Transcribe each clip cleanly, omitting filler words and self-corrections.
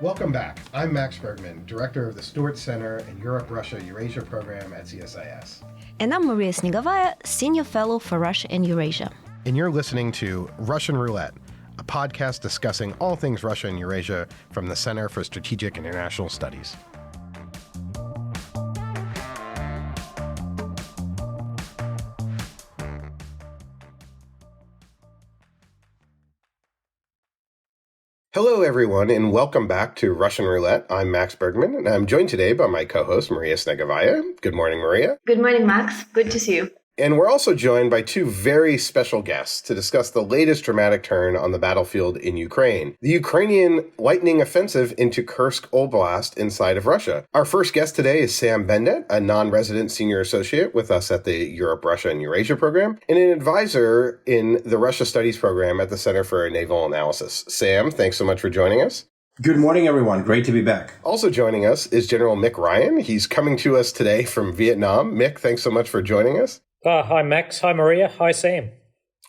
Welcome back. I'm Max Bergman, Director of the Stewart Center and Europe-Russia-Eurasia program at CSIS. And I'm Maria Snegovaya, Senior Fellow for Russia and Eurasia. And you're listening to Russian Roulette, a podcast discussing all things Russia and Eurasia from the Center for Strategic and International Studies. Hello, everyone, and welcome back to Russian Roulette. I'm Max Bergman, and I'm joined today by my co-host, Maria Snegovaya. Good morning, Maria. Good morning, Max. Good to see you. And we're also joined by two very special guests to discuss the latest dramatic turn on the battlefield in Ukraine, the Ukrainian lightning offensive into Kursk Oblast inside of Russia. Our first guest today is Sam Bendett, a non-resident senior associate with us at the Europe, Russia, and Eurasia program, and an advisor in the Russia Studies program at the Center for Naval Analysis. Sam, thanks so much for joining us. Good morning, everyone. Great to be back. Also joining us is General Mick Ryan. He's coming to us today from Vietnam. Mick, thanks so much for joining us. Hi, Max. Hi, Maria. Hi, Sam.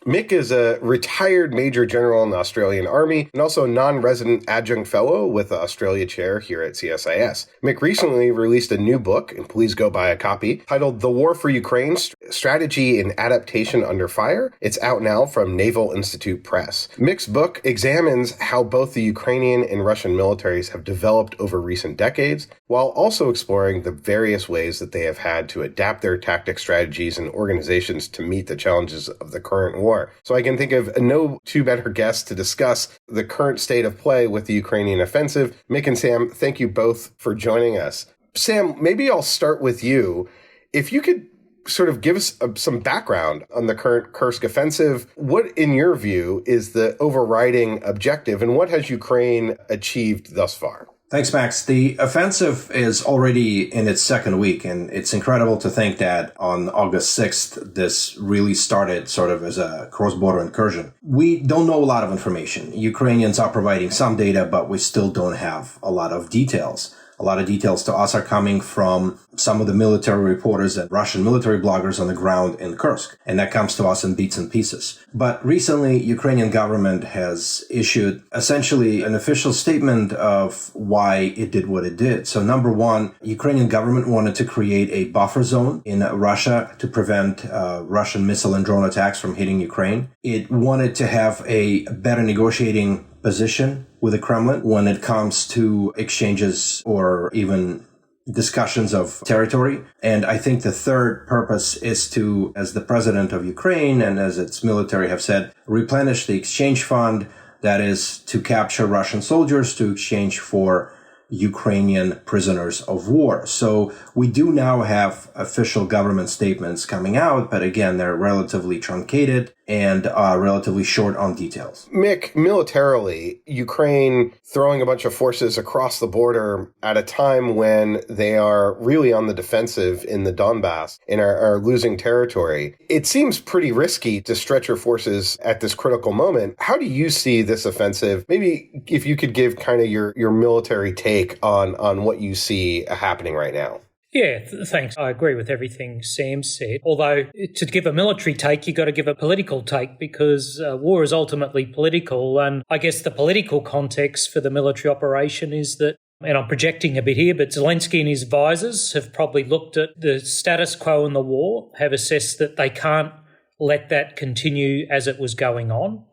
Mick is a retired Major General in the Australian Army and also a non-resident adjunct fellow with the Australia Chair here at CSIS. Mick recently released a new book, and please go buy a copy, titled The War for Ukraine, Strategy and Adaptation Under Fire. It's out now from Naval Institute Press. Mick's book examines how both the Ukrainian and Russian militaries have developed over recent decades, while also exploring the various ways that they have had to adapt their tactic strategies and organizations to meet the challenges of the current war. So I can think of no two better guests to discuss the current state of play with the Ukrainian offensive. Mick and Sam, thank you both for joining us. Sam, maybe I'll start with you. If you could sort of give us some background on the current Kursk offensive, what, in your view, is the overriding objective, and what has Ukraine achieved thus far? Thanks, Max. The offensive is already in its second week, and it's incredible to think that on August 6th, this really started sort of as a cross-border incursion. We don't know a lot of information. Ukrainians are providing some data, but we still don't have a lot of details. A lot of details to us are coming from some of the military reporters and Russian military bloggers on the ground in Kursk, and that comes to us in bits and pieces. But recently, Ukrainian government has issued essentially an official statement of why it did what it did. So number one, Ukrainian government wanted to create a buffer zone in Russia to prevent Russian missile and drone attacks from hitting Ukraine. It wanted to have a better negotiating position with the Kremlin when it comes to exchanges or even discussions of territory. And I think the third purpose is to, as the president of Ukraine and as its military have said, replenish the exchange fund, that is to capture Russian soldiers to exchange for Ukrainian prisoners of war. So we do now have official government statements coming out, but again, they're relatively truncated and relatively short on details. Mick, militarily, Ukraine throwing a bunch of forces across the border at a time when they are really on the defensive in the Donbass and are losing territory. It seems pretty risky to stretch your forces at this critical moment. How do you see this offensive? Maybe if you could give kind of your military take on what you see happening right now. Yeah, thanks. I agree with everything Sam said. Although to give a military take, you've got to give a political take because war is ultimately political. And I guess the political context for the military operation is that, and I'm projecting a bit here, but Zelensky and his advisors have probably looked at the status quo in the war, have assessed that they can't let that continue as it was going on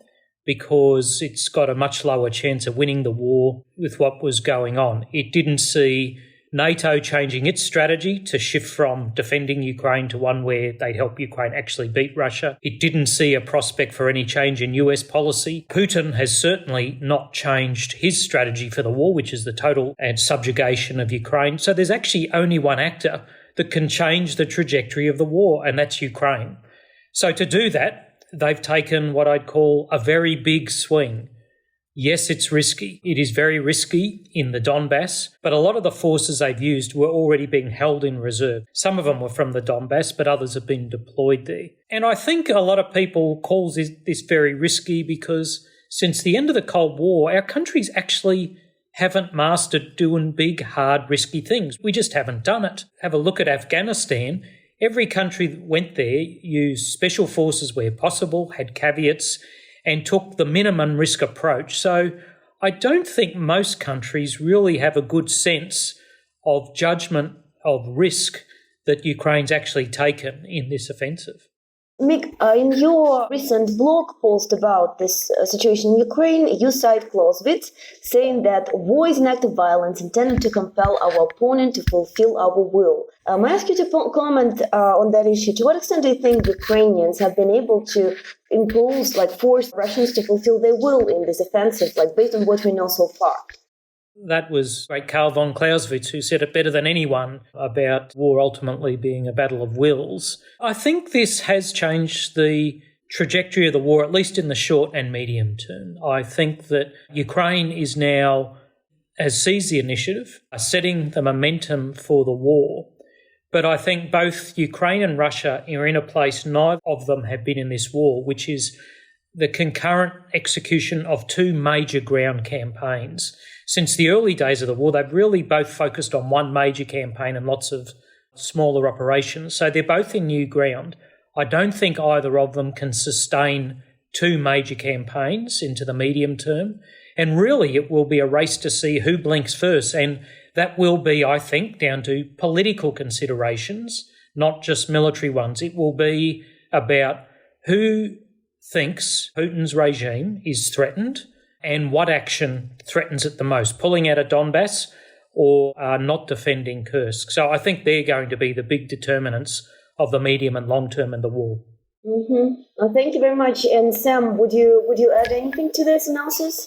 because it's got a much lower chance of winning the war with what was going on. It didn't see NATO changing its strategy to shift from defending Ukraine to one where they'd help Ukraine actually beat Russia. It didn't see a prospect for any change in US policy. Putin has certainly not changed his strategy for the war, which is the total and subjugation of Ukraine. So there's actually only one actor that can change the trajectory of the war, and that's Ukraine. So to do that, they've taken what I'd call a very big swing. Yes, it's risky. It is very risky in the Donbass, but a lot of the forces they've used were already being held in reserve. Some of them were from the Donbass, but others have been deployed there. And I think a lot of people call this very risky because since the end of the Cold War, our countries actually haven't mastered doing big, hard, risky things. We just haven't done it. Have a look at Afghanistan. Every country that went there used special forces where possible, had caveats, and took the minimum risk approach. So I don't think most countries really have a good sense of judgment of risk that Ukraine's actually taken in this offensive. Mick, in your recent blog post about this situation in Ukraine, you cite Clausewitz saying that war is an act of violence intended to compel our opponent to fulfill our will. May I ask you to comment on that issue? To what extent do you think Ukrainians have been able to force Russians to fulfill their will in this offensive, based on what we know so far? That was great Karl von Clausewitz who said it better than anyone about war ultimately being a battle of wills. I think this has changed the trajectory of the war, at least in the short and medium term. I think that Ukraine is now, has seized the initiative, setting the momentum for the war. But I think both Ukraine and Russia are in a place neither of them have been in this war, which is the concurrent execution of two major ground campaigns. Since the early days of the war, they've really both focused on one major campaign and lots of smaller operations. So they're both in new ground. I don't think either of them can sustain two major campaigns into the medium term. And really, it will be a race to see who blinks first. And that will be, I think, down to political considerations, not just military ones. It will be about who thinks Putin's regime is threatened and what action threatens it the most, pulling out of Donbass or not defending Kursk. So I think they're going to be the big determinants of the medium and long term in the war. Mm-hmm. Thank you very much. And Sam, would you add anything to this analysis?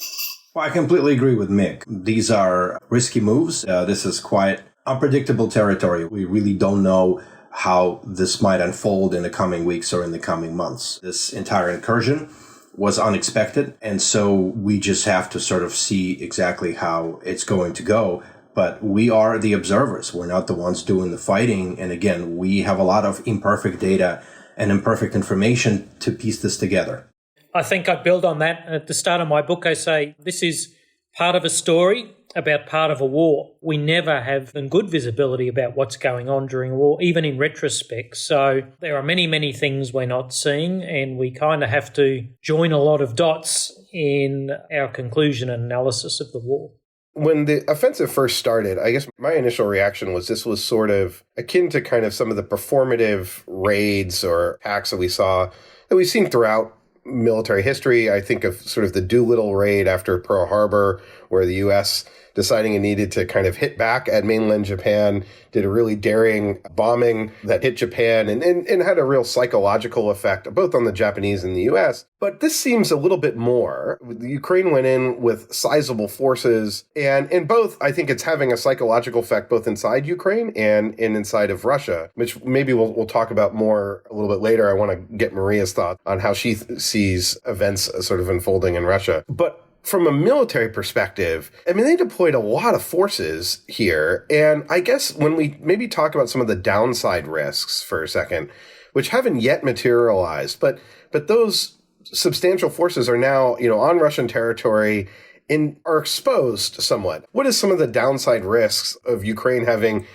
Well, I completely agree with Mick. These are risky moves. This is quite unpredictable territory. We really don't know how this might unfold in the coming weeks or in the coming months. This entire incursion was unexpected, and so we just have to sort of see exactly how it's going to go. But we are the observers. We're not the ones doing the fighting. And again, we have a lot of imperfect data and imperfect information to piece this together. I think I'd build on that. At the start of my book, I say this is part of a story about part of a war. We never have good visibility about what's going on during a war, even in retrospect. So there are many, many things we're not seeing, and we kind of have to join a lot of dots in our conclusion and analysis of the war. When the offensive first started, I guess my initial reaction was this was sort of akin to kind of some of the performative raids or attacks that we've seen throughout military history. I think of sort of the Doolittle raid after Pearl Harbor, where the U.S. deciding it needed to kind of hit back at mainland Japan, did a really daring bombing that hit Japan and had a real psychological effect, both on the Japanese and the U.S. But this seems a little bit more. Ukraine went in with sizable forces, and both, I think it's having a psychological effect both inside Ukraine and inside of Russia, which maybe we'll talk about more a little bit later. I want to get Maria's thought on how she sees events sort of unfolding in Russia. But from a military perspective, I mean, they deployed a lot of forces here. And I guess when we maybe talk about some of the downside risks for a second, which haven't yet materialized, but those substantial forces are now, on Russian territory and are exposed somewhat. What is some of the downside risks of Ukraine having,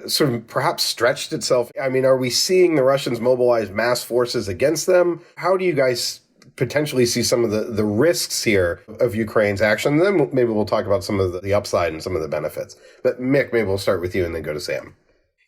sort of perhaps stretched itself? I mean, are we seeing the Russians mobilize mass forces against them? How do you guys potentially see some of the risks here of Ukraine's action? And then maybe we'll talk about some of the upside and some of the benefits. But Mick, maybe we'll start with you and then go to Sam.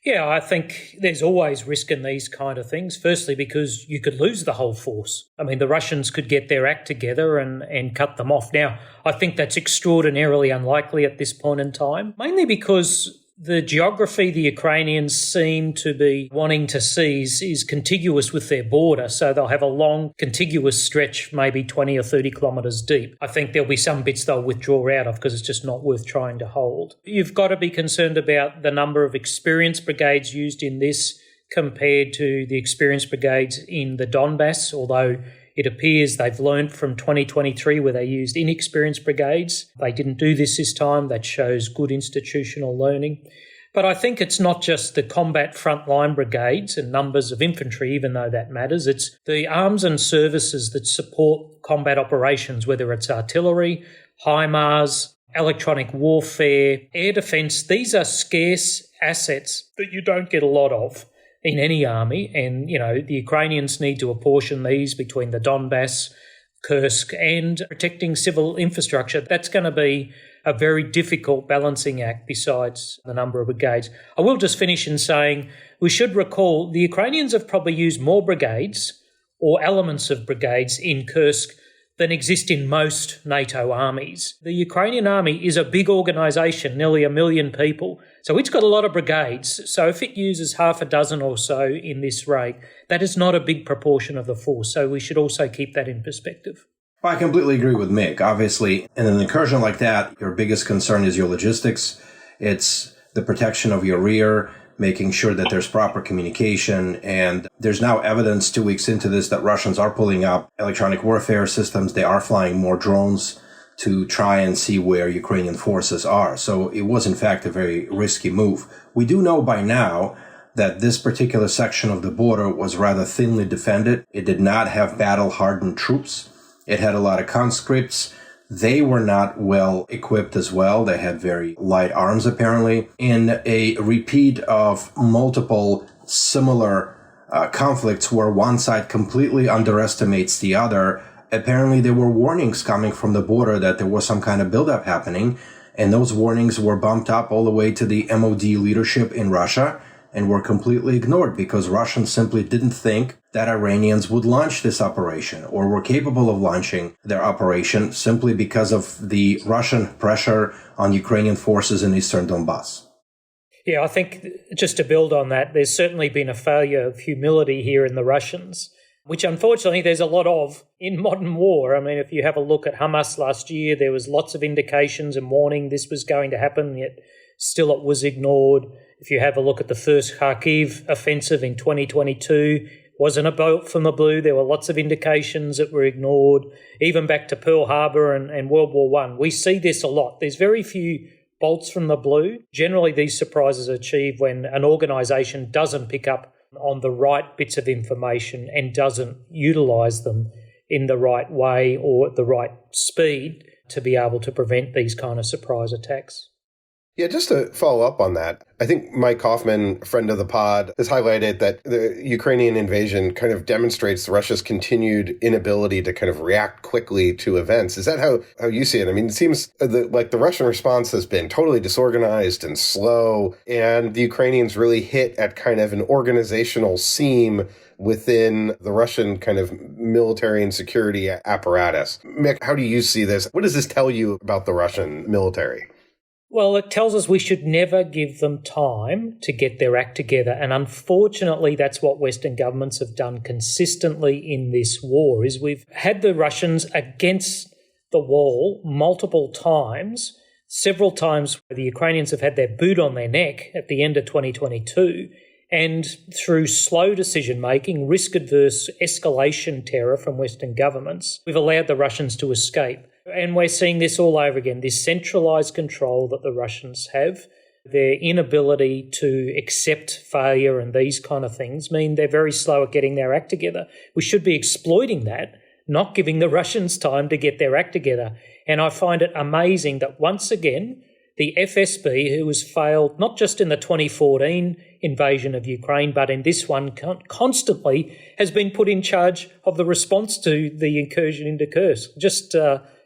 Yeah, I think there's always risk in these kind of things. Firstly, because you could lose the whole force. I mean, the Russians could get their act together and cut them off. Now, I think that's extraordinarily unlikely at this point in time, mainly because the geography the Ukrainians seem to be wanting to seize is contiguous with their border, so they'll have a long contiguous stretch, maybe 20 or 30 kilometres deep. I think there'll be some bits they'll withdraw out of because it's just not worth trying to hold. You've got to be concerned about the number of experienced brigades used in this compared to the experienced brigades in the Donbass, although it appears they've learned from 2023 where they used inexperienced brigades. They didn't do this time. That shows good institutional learning. But I think it's not just the combat frontline brigades and numbers of infantry, even though that matters. It's the arms and services that support combat operations, whether it's artillery, HIMARS, electronic warfare, air defence. These are scarce assets that you don't get a lot of in any army. And, the Ukrainians need to apportion these between the Donbass, Kursk and protecting civil infrastructure. That's going to be a very difficult balancing act besides the number of brigades. I will just finish in saying we should recall the Ukrainians have probably used more brigades or elements of brigades in Kursk than exist in most NATO armies. The Ukrainian army is a big organisation, nearly 1 million people. So it's got a lot of brigades. So if it uses half a dozen or so in this raid, that is not a big proportion of the force. So we should also keep that in perspective. Well, I completely agree with Mick. Obviously, in an incursion like that, your biggest concern is your logistics. It's the protection of your rear, making sure that there's proper communication. And there's now evidence 2 weeks into this that Russians are pulling up electronic warfare systems. They are flying more drones to try and see where Ukrainian forces are. So it was, in fact, a very risky move. We do know by now that this particular section of the border was rather thinly defended. It did not have battle-hardened troops. It had a lot of conscripts. They were not well equipped as well. They had very light arms, apparently. In a repeat of multiple similar conflicts where one side completely underestimates the other, apparently there were warnings coming from the border that there was some kind of buildup happening. And those warnings were bumped up all the way to the MOD leadership in Russia and were completely ignored because Russians simply didn't think that Iranians would launch this operation or were capable of launching their operation simply because of the Russian pressure on Ukrainian forces in eastern Donbass. Yeah, I think just to build on that, there's certainly been a failure of humility here in the Russians, which unfortunately there's a lot of in modern war. I mean, if you have a look at Hamas last year, there was lots of indications and warning this was going to happen, yet still it was ignored. If you have a look at the first Kharkiv offensive in 2022, wasn't a bolt from the blue. There were lots of indications that were ignored, even back to Pearl Harbor and World War I. We see this a lot. There's very few bolts from the blue. Generally, these surprises are achieved when an organisation doesn't pick up on the right bits of information and doesn't utilise them in the right way or at the right speed to be able to prevent these kind of surprise attacks. Yeah, just to follow up on that, I think Mike Hoffman, friend of the pod, has highlighted that the Ukrainian invasion kind of demonstrates Russia's continued inability to kind of react quickly to events. Is that how you see it? I mean, it seems like the Russian response has been totally disorganized and slow, and the Ukrainians really hit at kind of an organizational seam within the Russian kind of military and security apparatus. Mick, how do you see this? What does this tell you about the Russian military? Well, it tells us we should never give them time to get their act together. And unfortunately, that's what Western governments have done consistently in this war, is we've had the Russians against the wall multiple times, several times where the Ukrainians have had their boot on their neck at the end of 2022. And through slow decision-making, risk-adverse escalation terror from Western governments, we've allowed the Russians to escape. And we're seeing this all over again, this centralised control that the Russians have, their inability to accept failure and these kind of things mean they're very slow at getting their act together. We should be exploiting that, not giving the Russians time to get their act together. And I find it amazing that once again, the FSB, who has failed not just in the 2014 invasion of Ukraine, but in this one constantly, has been put in charge of the response to the incursion into Kursk.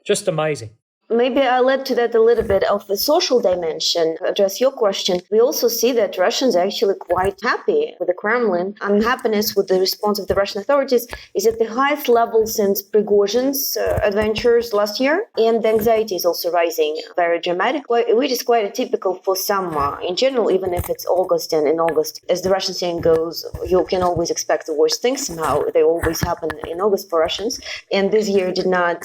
Just amazing. Maybe I'll add to that a little bit of the social dimension, address your question. We also see that Russians are actually quite happy with the Kremlin. Unhappiness with the response of the Russian authorities is at the highest level since Prigozhin's adventures last year. And the anxiety is also rising very dramatically, which is quite atypical for summer in general, even if it's August. And in August, as the Russian saying goes, you can always expect the worst things somehow. They always happen in August for Russians. And this year did not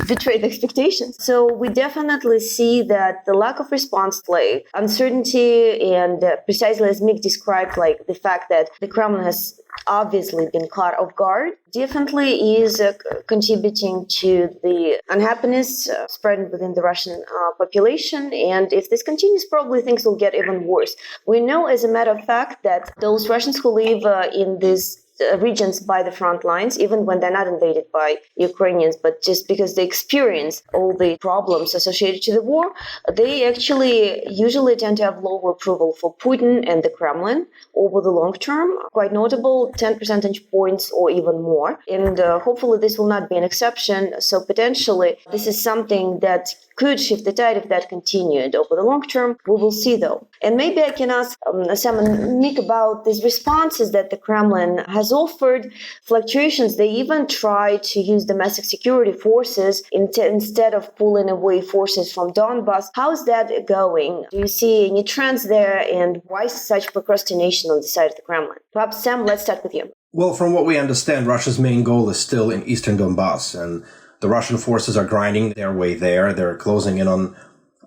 betray the expectations. So we definitely see that the lack of response, like uncertainty, and precisely as Mick described, like the fact that the Kremlin has obviously been caught off guard, definitely is contributing to the unhappiness spreading within the Russian population. And if this continues, probably things will get even worse. We know, as a matter of fact, that those Russians who live in these regions by the front lines, even when they're not invaded by Ukrainians, but just because they experience all the problems associated to the war, they actually usually tend to have lower approval for Putin and the Kremlin over the long term. Quite notable, 10 percentage points or even more. And hopefully this will not be an exception. So potentially this is something that could shift the tide if that continued over the long term. We will see, though. And maybe I can ask Sam and Mick about these responses that the Kremlin has offered. Fluctuations, they even try to use domestic security forces instead of pulling away forces from Donbass. How's that going? Do you see any trends there? And why such procrastination on the side of the Kremlin? Perhaps, Sam, let's start with you. Well, from what we understand, Russia's main goal is still in eastern Donbass, and the Russian forces are grinding their way there. They're closing in on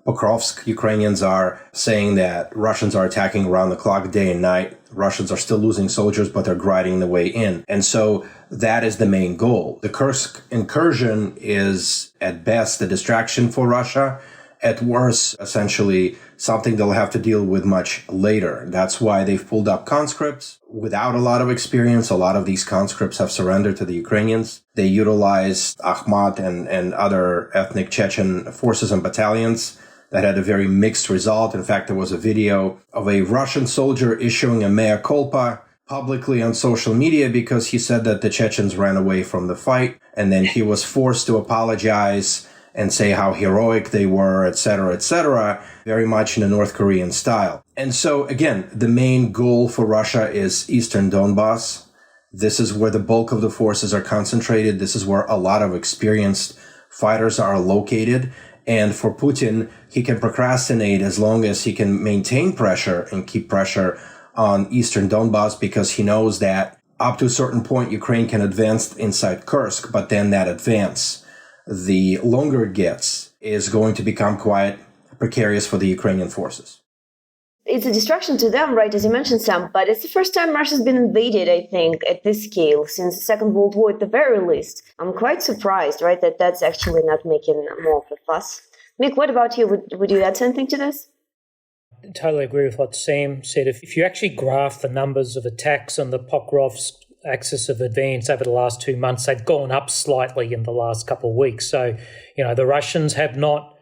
Pokrovsk. Ukrainians are saying that Russians are attacking around the clock, day and night. Russians are still losing soldiers, but they're grinding the way in. And so that is the main goal. The Kursk incursion is, at best, a distraction for Russia. At worst, essentially, something they'll have to deal with much later. That's why they've pulled up conscripts. Without a lot of experience, a lot of these conscripts have surrendered to the Ukrainians. They utilized Akhmat and other ethnic Chechen forces and battalions that had a very mixed result. In fact, there was a video of a Russian soldier issuing a mea culpa publicly on social media because he said that the Chechens ran away from the fight, and then he was forced to apologize and say how heroic they were, etc., very much in the North Korean style. And so, again, the main goal for Russia is eastern Donbass. This is where the bulk of the forces are concentrated. This is where a lot of experienced fighters are located. And for Putin, he can procrastinate as long as he can maintain pressure and keep pressure on eastern Donbass, because he knows that up to a certain point, Ukraine can advance inside Kursk, but then that advance, the longer it gets, is going to become quite precarious for the Ukrainian forces. It's a distraction to them, right, as you mentioned, Sam, but it's the first time Russia's been invaded, I think, at this scale since the Second World War at the very least. I'm quite surprised, right, that that's actually not making more of a fuss. Mick, what about you? Would you add something to this? I totally agree with what Sam said. If you actually graph the numbers of attacks on the Pokrovsk axis of advance over the last 2 months, they've gone up slightly in the last couple of weeks. So, the Russians have not,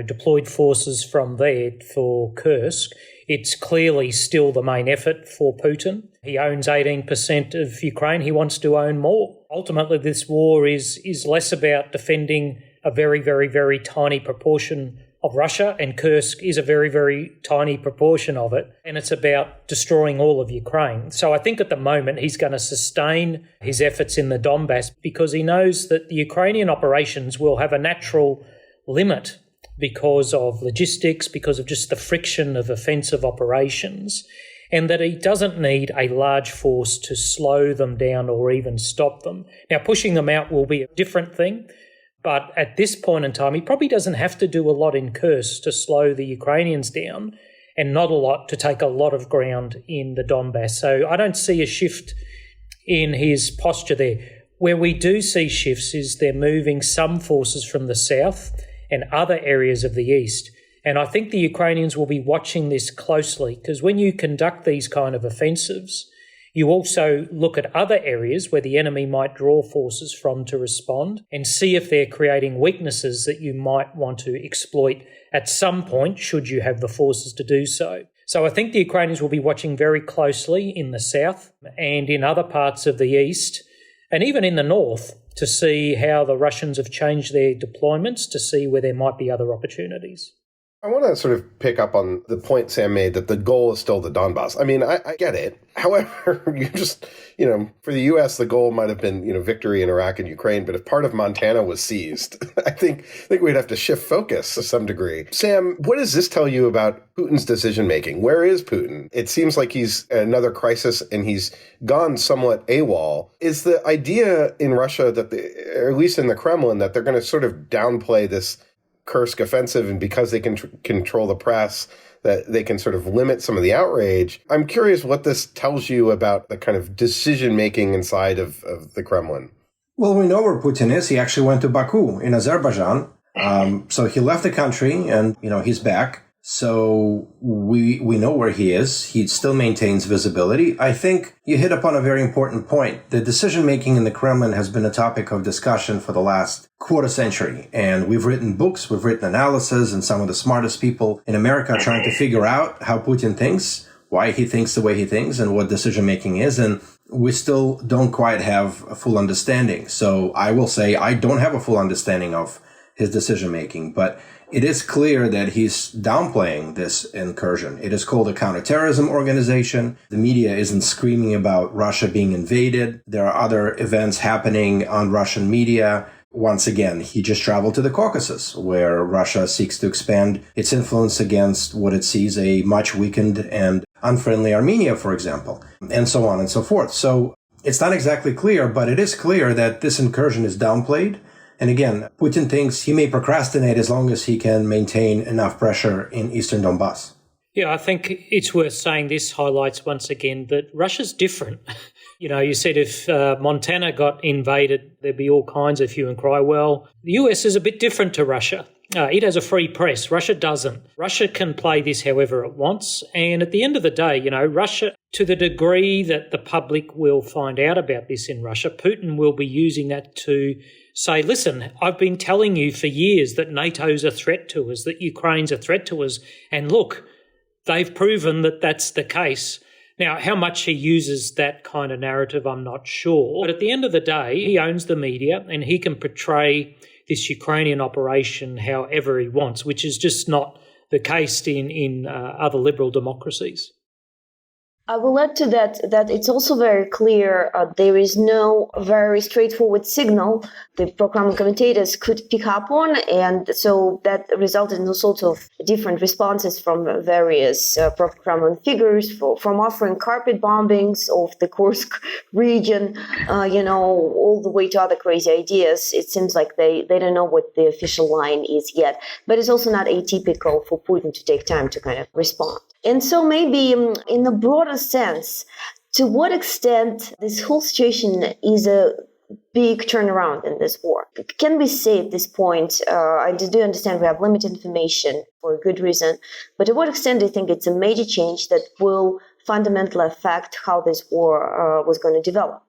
deployed forces from there for Kursk. It's clearly still the main effort for Putin. He owns 18% of Ukraine. He wants to own more. Ultimately, this war is less about defending a very, very, very tiny proportion of Russia, and Kursk is a very, very tiny proportion of it, and it's about destroying all of Ukraine. So I think at the moment he's going to sustain his efforts in the Donbass because he knows that the Ukrainian operations will have a natural limit because of logistics, because of just the friction of offensive operations, and that he doesn't need a large force to slow them down or even stop them. Now, pushing them out will be a different thing, but at this point in time, he probably doesn't have to do a lot in Kursk to slow the Ukrainians down, and not a lot to take a lot of ground in the Donbass. So I don't see a shift in his posture there. Where we do see shifts is they're moving some forces from the south and other areas of the east. And I think the Ukrainians will be watching this closely, because when you conduct these kind of offensives, you also look at other areas where the enemy might draw forces from to respond and see if they're creating weaknesses that you might want to exploit at some point, should you have the forces to do so. So I think the Ukrainians will be watching very closely in the south and in other parts of the east, and even in the north, to see how the Russians have changed their deployments, to see where there might be other opportunities. I want to sort of pick up on the point Sam made that the goal is still the Donbass. I mean, I get it. However, for the U.S., the goal might have been, victory in Iraq and Ukraine. But if part of Montana was seized, I think we'd have to shift focus to some degree. Sam, what does this tell you about Putin's decision making? Where is Putin? It seems like he's in another crisis and he's gone somewhat AWOL. Is the idea in Russia that, or at least in the Kremlin, that they're going to sort of downplay this Kursk offensive, and because they can control the press, that they can sort of limit some of the outrage? I'm curious what this tells you about the kind of decision-making inside of the Kremlin. Well, we know where Putin is. He actually went to Baku in Azerbaijan. So he left the country and, he's back. So we know where he is. He still maintains visibility. I think you hit upon a very important point. The decision-making in the Kremlin has been a topic of discussion for the last quarter century. And we've written books, we've written analysis, and some of the smartest people in America are trying to figure out how Putin thinks, why he thinks the way he thinks, and what decision-making is. And we still don't quite have a full understanding. So I will say I don't have a full understanding of his decision-making, but it is clear that he's downplaying this incursion. It is called a counterterrorism organization. The media isn't screaming about Russia being invaded. There are other events happening on Russian media. Once again, he just traveled to the Caucasus, where Russia seeks to expand its influence against what it sees a much weakened and unfriendly Armenia, for example, and so on and so forth. So it's not exactly clear, but it is clear that this incursion is downplayed. And again, Putin thinks he may procrastinate as long as he can maintain enough pressure in eastern Donbass. Yeah, I think it's worth saying this highlights once again that Russia's different. You said if Montana got invaded, there'd be all kinds of hue and cry. Well, the US is a bit different to Russia. It has a free press. Russia doesn't. Russia can play this however it wants. And at the end of the day, Russia, to the degree that the public will find out about this in Russia, Putin will be using that to say, listen, I've been telling you for years that NATO's a threat to us, that Ukraine's a threat to us. And look, they've proven that that's the case. Now, how much he uses that kind of narrative, I'm not sure. But at the end of the day, he owns the media and he can portray this Ukrainian operation however he wants, which is just not the case in other liberal democracies. I will add to that it's also very clear there is no very straightforward signal the pro-Kremlin commentators could pick up on, and so that resulted in all sorts of different responses from various pro-Kremlin figures, from offering carpet bombings of the Kursk region, all the way to other crazy ideas. It seems like they don't know what the official line is yet, but it's also not atypical for Putin to take time to kind of respond. And so maybe in a broader sense, to what extent this whole situation is a big turnaround in this war? Can we say at this point, I do understand we have limited information for a good reason, but to what extent do you think it's a major change that will fundamentally affect how this war was going to develop?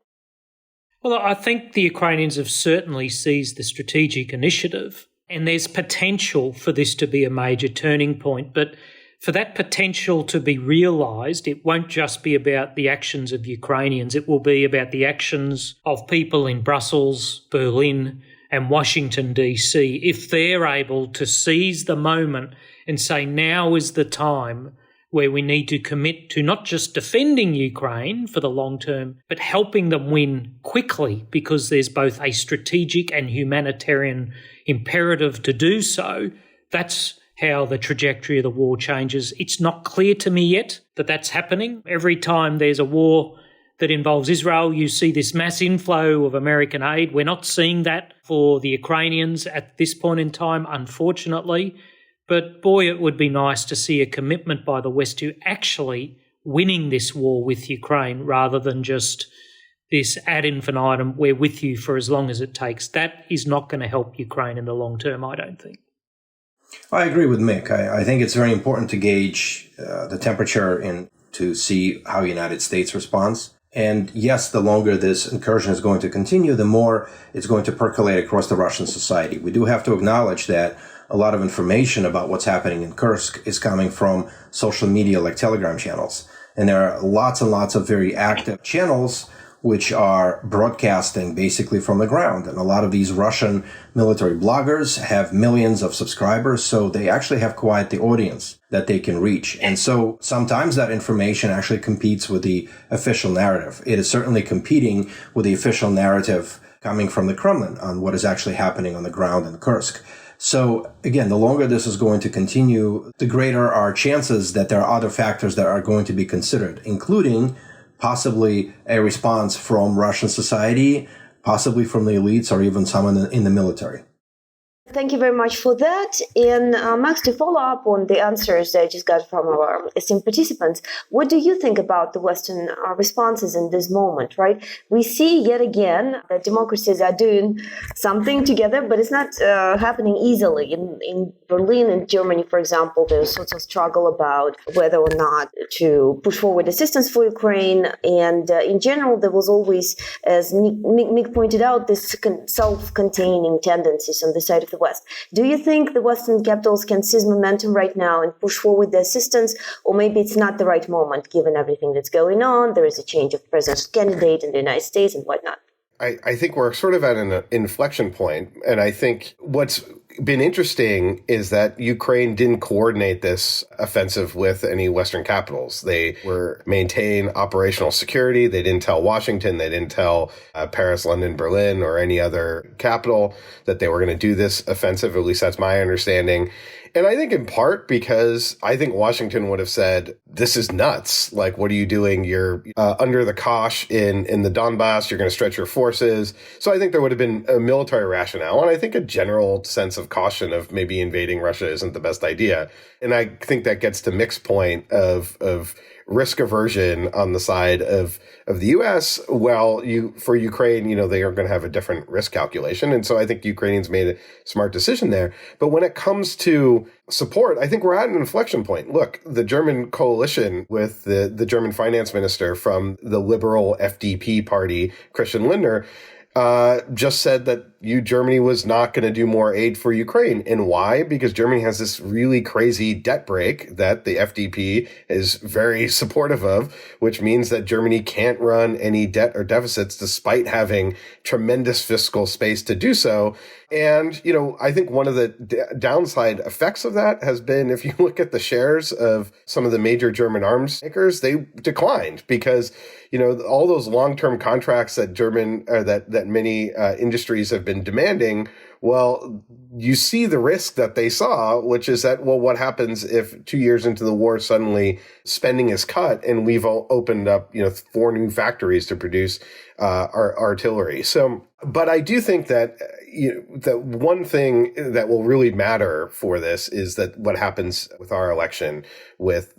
Well, I think the Ukrainians have certainly seized the strategic initiative, and there's potential for this to be a major turning point, but for that potential to be realised, it won't just be about the actions of Ukrainians. It will be about the actions of people in Brussels, Berlin and Washington, D.C. If they're able to seize the moment and say now is the time where we need to commit to not just defending Ukraine for the long term, but helping them win quickly, because there's both a strategic and humanitarian imperative to do so, that's how the trajectory of the war changes. It's not clear to me yet that that's happening. Every time there's a war that involves Israel, you see this mass inflow of American aid. We're not seeing that for the Ukrainians at this point in time, unfortunately. But boy, it would be nice to see a commitment by the West to actually winning this war with Ukraine rather than just this ad infinitum, we're with you for as long as it takes. That is not going to help Ukraine in the long term, I don't think. I agree with Mick. I think it's very important to gauge the temperature and to see how the United States responds. And yes, the longer this incursion is going to continue, the more it's going to percolate across the Russian society. We do have to acknowledge that a lot of information about what's happening in Kursk is coming from social media like Telegram channels. And there are lots and lots of very active channels which are broadcasting basically from the ground. And a lot of these Russian military bloggers have millions of subscribers, so they actually have quite the audience that they can reach. And so sometimes that information actually competes with the official narrative. It is certainly competing with the official narrative coming from the Kremlin on what is actually happening on the ground in Kursk. So again, the longer this is going to continue, the greater our chances that there are other factors that are going to be considered, including possibly a response from Russian society, possibly from the elites or even someone in the military. Thank you very much for that. And Max, to follow up on the answers I just got from our esteemed participants, what do you think about the Western responses in this moment, right? We see yet again that democracies are doing something together, but it's not happening easily. In Berlin and Germany, for example, there's sorts of struggle about whether or not to push forward assistance for Ukraine. And in general, there was always, as Mick pointed out, this self-containing tendencies on the side of the West. Do you think the Western capitals can seize momentum right now and push forward the assistance, or maybe it's not the right moment given everything that's going on? There is a change of presidential candidate in the United States and whatnot. I think we're sort of at an inflection point, and I think what's been interesting is that Ukraine didn't coordinate this offensive with any Western capitals. They were maintain operational security. They didn't tell Washington. They didn't tell Paris, London, Berlin, or any other capital that they were going to do this offensive. At least that's my understanding. And I think in part because I think Washington would have said, this is nuts. Like, what are you doing? You're under the Kosh in the Donbass. You're going to stretch your forces. So I think there would have been a military rationale. And I think a general sense of caution of maybe invading Russia isn't the best idea. And I think that gets to Mick's point of risk aversion on the side of the U.S. Well, for Ukraine, they are going to have a different risk calculation. And so I think Ukrainians made a smart decision there. But when it comes to support, I think we're at an inflection point. Look, the German coalition with the German finance minister from the liberal FDP party, Christian Lindner, just said that Germany was not going to do more aid for Ukraine. And why? Because Germany has this really crazy debt break that the FDP is very supportive of, which means that Germany can't run any debt or deficits despite having tremendous fiscal space to do so. And, I think one of the downside effects of that has been, if you look at the shares of some of the major German arms makers, they declined because, all those long-term contracts that many industries have been demanding. Well, you see the risk that they saw, which is that, well, what happens if 2 years into the war, suddenly spending is cut and we've opened up, 4 new factories to produce our artillery. So, but I do think that, that one thing that will really matter for this is that what happens with our election with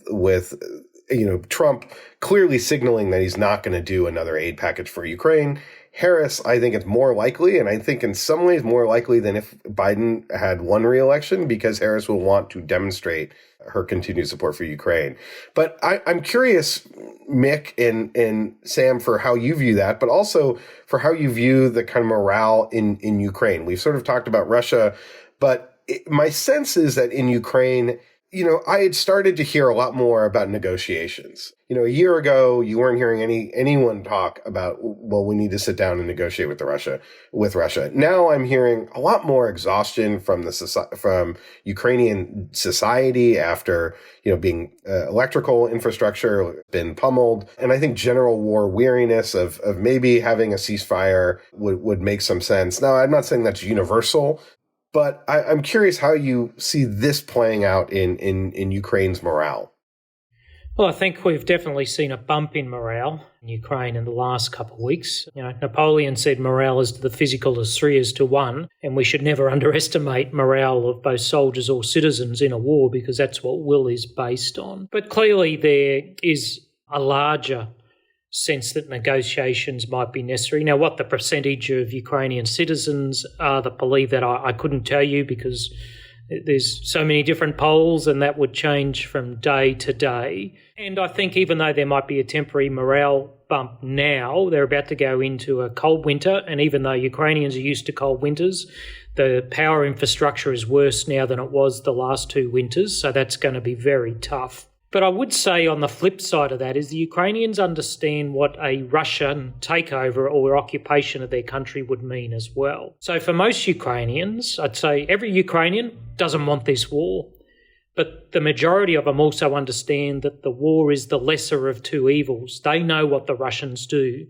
Trump clearly signaling that he's not going to do another aid package for Ukraine. Harris, I think it's more likely, and I think in some ways more likely than if Biden had won re-election, because Harris will want to demonstrate her continued support for Ukraine. But I'm curious, Mick and Sam, for how you view that, but also for how you view the kind of morale in Ukraine. We've sort of talked about Russia, but my sense is that in Ukraine, I had started to hear a lot more about negotiations. A year ago, you weren't hearing anyone talk about, well, we need to sit down and negotiate with Russia. Now I'm hearing a lot more exhaustion from Ukrainian society after, being electrical infrastructure been pummeled. And I think general war weariness of maybe having a ceasefire would make some sense. Now, I'm not saying that's universal, but I'm curious how you see this playing out in Ukraine's morale. Well, I think we've definitely seen a bump in morale in Ukraine in the last couple of weeks. Napoleon said morale is to the physical as 3 is to 1, and we should never underestimate morale of both soldiers or citizens in a war because that's what will is based on. But clearly there is a larger sense that negotiations might be necessary. Now, what the percentage of Ukrainian citizens are that believe that, I couldn't tell you because there's so many different polls and that would change from day to day. And I think even though there might be a temporary morale bump now, they're about to go into a cold winter. And even though Ukrainians are used to cold winters, the power infrastructure is worse now than it was the last 2 winters. So that's going to be very tough. But I would say on the flip side of that is the Ukrainians understand what a Russian takeover or occupation of their country would mean as well. So for most Ukrainians, I'd say every Ukrainian doesn't want this war. But the majority of them also understand that the war is the lesser of 2 evils. They know what the Russians do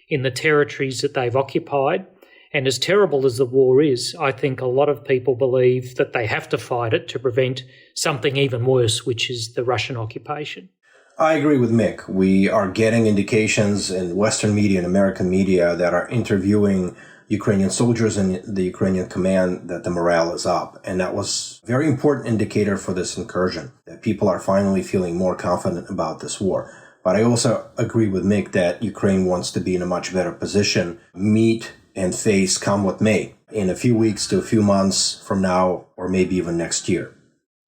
in the territories that they've occupied. And as terrible as the war is, I think a lot of people believe that they have to fight it to prevent something even worse, which is the Russian occupation. I agree with Mick. We are getting indications in Western media and American media that are interviewing Ukrainian soldiers and the Ukrainian command that the morale is up. And that was a very important indicator for this incursion, that people are finally feeling more confident about this war. But I also agree with Mick that Ukraine wants to be in a much better position, meet and face come what may, in a few weeks to a few months from now, or maybe even next year.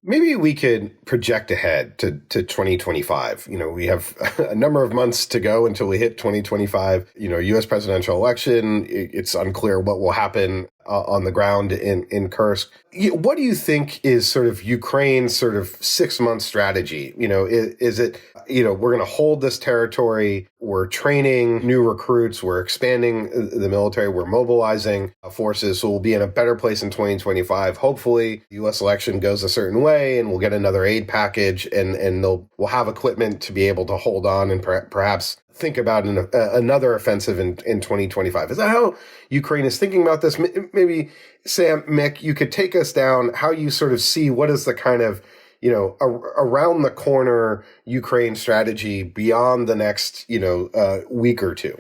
Maybe we could project ahead to 2025. We have a number of months to go until we hit 2025. U.S. presidential election. It's unclear what will happen on the ground in Kursk. What do you think is sort of Ukraine's sort of 6-month strategy? Is it, we're going to hold this territory, we're training new recruits, we're expanding the military, we're mobilizing forces, so we'll be in a better place in 2025. Hopefully, the U.S. election goes a certain way, and we'll get another aid package, and we'll have equipment to be able to hold on and perhaps think about another offensive in 2025. Is that how Ukraine is thinking about this? Maybe, Sam, Mick, you could take us down how you sort of see what is the kind of, around the corner Ukraine strategy beyond the next, week or two.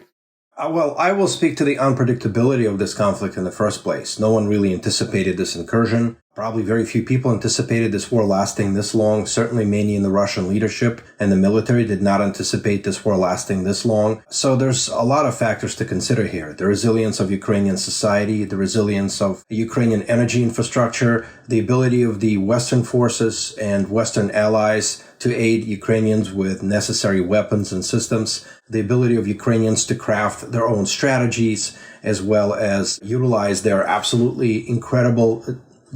Well, I will speak to the unpredictability of this conflict in the first place. No one really anticipated this incursion. Probably very few people anticipated this war lasting this long. Certainly many in the Russian leadership and the military did not anticipate this war lasting this long. So there's a lot of factors to consider here. The resilience of Ukrainian society, the resilience of the Ukrainian energy infrastructure, the ability of the Western forces and Western allies to aid Ukrainians with necessary weapons and systems, the ability of Ukrainians to craft their own strategies, as well as utilize their absolutely incredible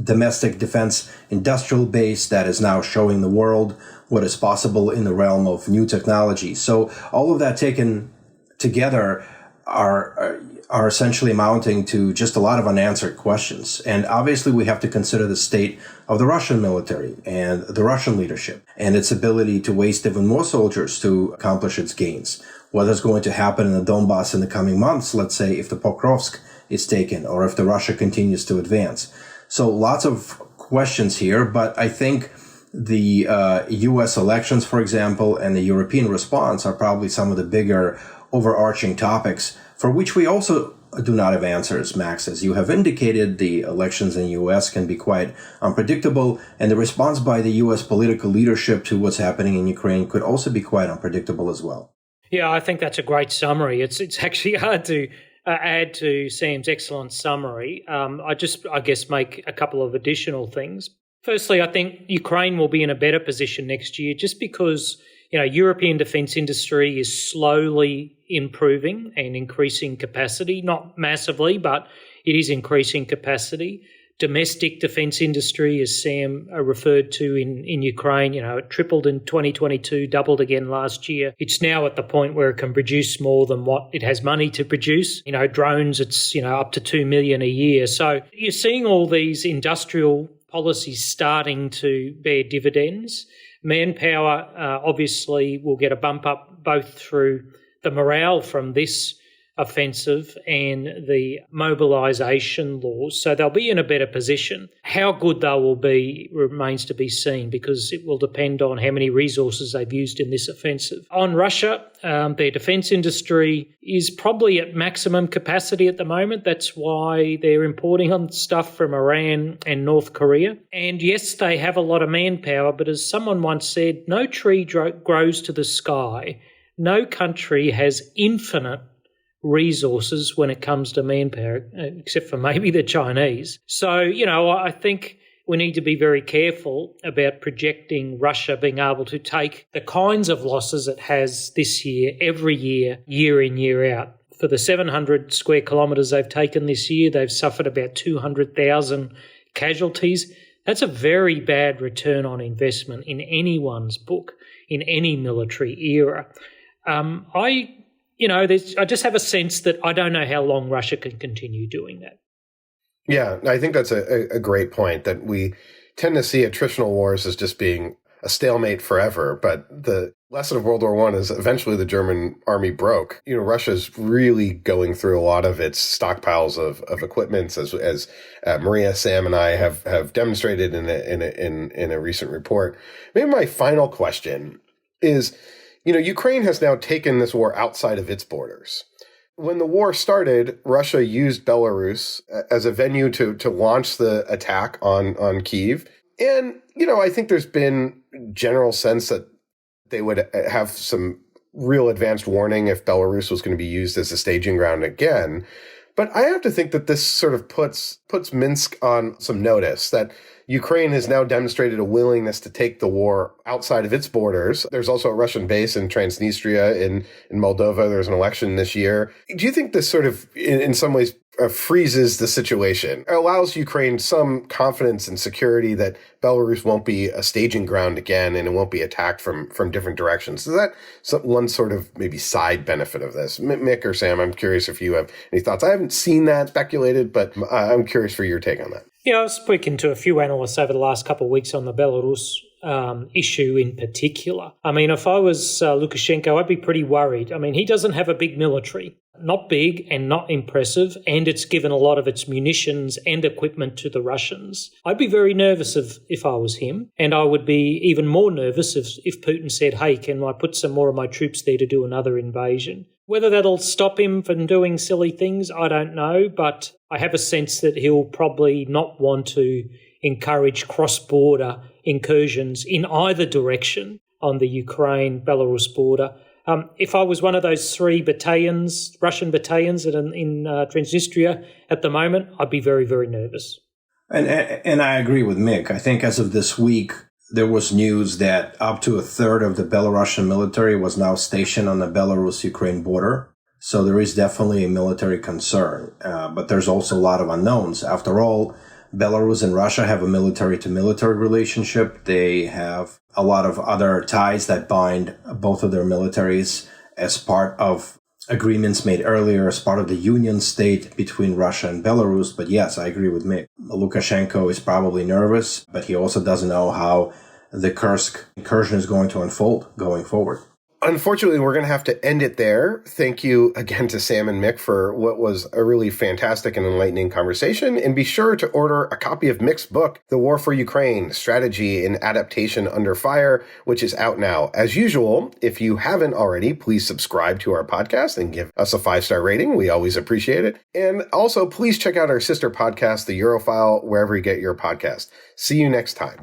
domestic defense industrial base that is now showing the world what is possible in the realm of new technology. So all of that taken together are essentially amounting to just a lot of unanswered questions. And obviously we have to consider the state of the Russian military and the Russian leadership and its ability to waste even more soldiers to accomplish its gains. What is going to happen in the Donbass in the coming months, let's say if the Pokrovsk is taken or if the Russia continues to advance. So lots of questions here, but I think the U.S. elections, for example, and the European response are probably some of the bigger overarching topics for which we also do not have answers, Max. As you have indicated, the elections in the U.S. can be quite unpredictable, and the response by the U.S. political leadership to what's happening in Ukraine could also be quite unpredictable as well. Yeah, I think that's a great summary. It's actually hard to add to Sam's excellent summary. I guess make a couple of additional things. Firstly, I think Ukraine will be in a better position next year just because, European defence industry is slowly improving and increasing capacity, not massively, but it is increasing capacity. Domestic defence industry, as Sam referred to in Ukraine, it tripled in 2022, doubled again last year. It's now at the point where it can produce more than what it has money to produce. Drones, it's, up to 2 million a year. So you're seeing all these industrial policies starting to bear dividends. Manpower obviously will get a bump up both through the morale from this offensive and the mobilisation laws, so they'll be in a better position. How good they will be remains to be seen because it will depend on how many resources they've used in this offensive. On Russia, their defence industry is probably at maximum capacity at the moment. That's why they're importing on stuff from Iran and North Korea. And yes, they have a lot of manpower, but as someone once said, no tree grows to the sky. No country has infinite resources when it comes to manpower, except for maybe the Chinese. So, I think we need to be very careful about projecting Russia being able to take the kinds of losses it has this year, every year, year in, year out. For the 700 square kilometres they've taken this year, they've suffered about 200,000 casualties. That's a very bad return on investment in anyone's book, in any military era. I just have a sense that I don't know how long Russia can continue doing that. Yeah, I think that's a great point, that we tend to see attritional wars as just being a stalemate forever. But the lesson of World War I is eventually the German army broke. Russia's really going through a lot of its stockpiles of equipment, as Maria, Sam, and I have demonstrated in a recent report. Maybe my final question is, Ukraine has now taken this war outside of its borders. When the war started, Russia used Belarus as a venue to launch the attack on Kyiv. And, I think there's been general sense that they would have some real advanced warning if Belarus was going to be used as a staging ground again. But I have to think that this sort of puts Minsk on some notice that Ukraine has now demonstrated a willingness to take the war outside of its borders. There's also a Russian base in Transnistria in Moldova. There's an election this year. Do you think this sort of, in some ways, freezes the situation, allows Ukraine some confidence and security that Belarus won't be a staging ground again and it won't be attacked from different directions? Is that one sort of maybe side benefit of this? Mick or Sam, I'm curious if you have any thoughts. I haven't seen that speculated, but I'm curious for your take on that. Yeah, I've spoken to a few analysts over the last couple of weeks on the Belarus issue in particular. I mean, if I was Lukashenko, I'd be pretty worried. I mean, he doesn't have a big military, not big and not impressive, and it's given a lot of its munitions and equipment to the Russians. I'd be very nervous if I was him, and I would be even more nervous if Putin said, hey, can I put some more of my troops there to do another invasion? Whether that'll stop him from doing silly things, I don't know, but I have a sense that he'll probably not want to encourage cross-border incursions in either direction on the Ukraine-Belarus border. If I was one of those 3 battalions, Russian battalions in Transnistria at the moment, I'd be very, very nervous. And I agree with Mick. I think as of this week, there was news that up to a third of the Belarusian military was now stationed on the Belarus-Ukraine border. So there is definitely a military concern. But there's also a lot of unknowns. After all, Belarus and Russia have a military-to-military relationship. They have a lot of other ties that bind both of their militaries as part of agreements made earlier, as part of the union state between Russia and Belarus. But yes, I agree with Mick. Lukashenko is probably nervous, but he also doesn't know how the Kursk incursion is going to unfold going forward. Unfortunately, we're going to have to end it there. Thank you again to Sam and Mick for what was a really fantastic and enlightening conversation. And be sure to order a copy of Mick's book, The War for Ukraine, Strategy and Adaptation Under Fire, which is out now. As usual, if you haven't already, please subscribe to our podcast and give us a 5-star rating. We always appreciate it. And also, please check out our sister podcast, The Europhile, wherever you get your podcast. See you next time.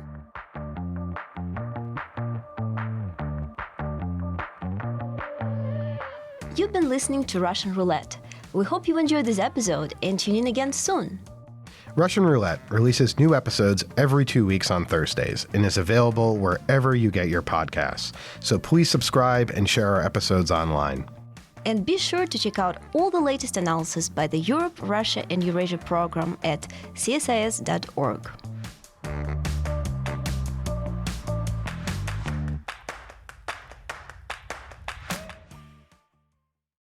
You've been listening to Russian Roulette. We hope you enjoyed this episode and tune in again soon. Russian Roulette releases new episodes every 2 weeks on Thursdays and is available wherever you get your podcasts. So please subscribe and share our episodes online. And be sure to check out all the latest analysis by the Europe, Russia, and Eurasia program at csis.org.